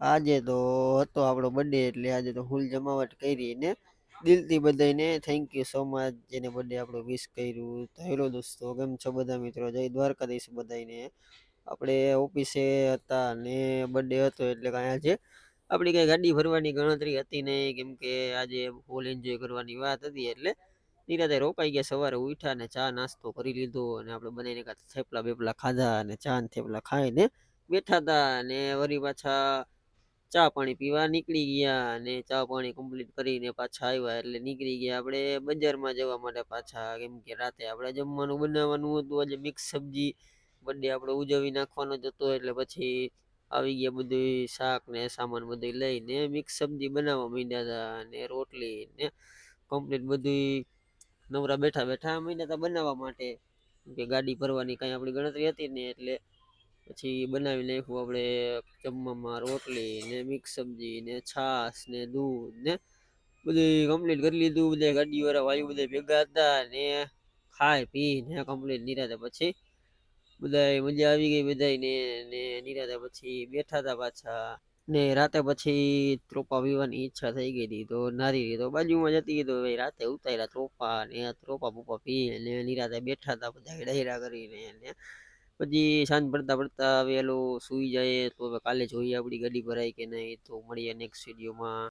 આજે તો હતો આપણો બર્થડે એટલે આજે તો ફૂલ જમાવટ કરી ને દિલથી બધાને થેન્ક યુ સો મચ જેને બર્થડે આપણો વિશ કર્યું. તો હેલો દોસ્તો, કેમ છો બધા મિત્રો? જય દ્વારકાધીશ બધાને. આપણે ઓફિસે હતા ને બર્થડે હતો એટલે કાંઈ આજે આપણી કાંઈ ગાડી ભરવાની ગણતરી હતી નહીં, કેમ કે આજે ફૂલ એન્જોય કરવાની વાત હતી એટલે નિરાતે રોકાઈ ગયા. સવારે ઉઠ્યા ને ચા નાસ્તો કરી લીધો અને આપણે બનાવીને કાંઈ થેપલા બેપલા ખાધા અને ચા ને થેપલા ખાઈને બેઠા હતા. અને વળી પાછા ચા પાણી પીવા નીકળી ગયા અને ચા પાણી કમ્પ્લીટ કરીને પાછા આવ્યા એટલે નીકળી ગયા આપણે બજારમાં જવા માટે પાછા, કેમ કે રાતે આપણે જમવાનું બનાવવાનું હતું. આજે મિક્સ સબ્જી બર્થડે આપણે ઉજવી નાખવાનો જ હતો એટલે પછી આવી ગયા બધું શાક ને સામાન બધું લઈને મિક્સ સબ્જી બનાવવા માંડ્યા હતા અને રોટલી ને કમ્પ્લીટ બધું નવરા બેઠા બેઠા માંડ્યા હતા બનાવવા માટે, કે ગાડી ભરવાની કાંઈ આપણી ગણતરી હતી ને એટલે પછી બનાવી નાખ્યું આપણે જમવામાં રોટલી ને મિક્સ સબ્જી ને છાશ ને દૂધ ને બધું કમ્પ્લીટ કરી લીધું. બધા ગાડીવાળા વાયુ બધા ભેગા હતા ને ખાઈ પી ને કમ્પ્લીટ નિરાતે પછી બધા મજા આવી ગઈ બધાને ને નિરાતે પછી બેઠા હતા પાછા. ને રાતે પછી ત્રોપા પીવાની ઈચ્છા થઈ ગઈ હતી તો નારી તો બાજુમાં જતી તો રાતે ઉતાર્યા ત્રોપા ને ત્રોપા બોપા પી ને નિરાતે બેઠા હતા બધા ડાયરા કરીને ને પછી સાંજ પડતા પડતા વહેલું સુઈ જાય તો હવે કાલે જોઈએ આપણી ગાડી ભરાય કે નહીં. તો મળીએ નેક્સ્ટ વિડીયોમાં.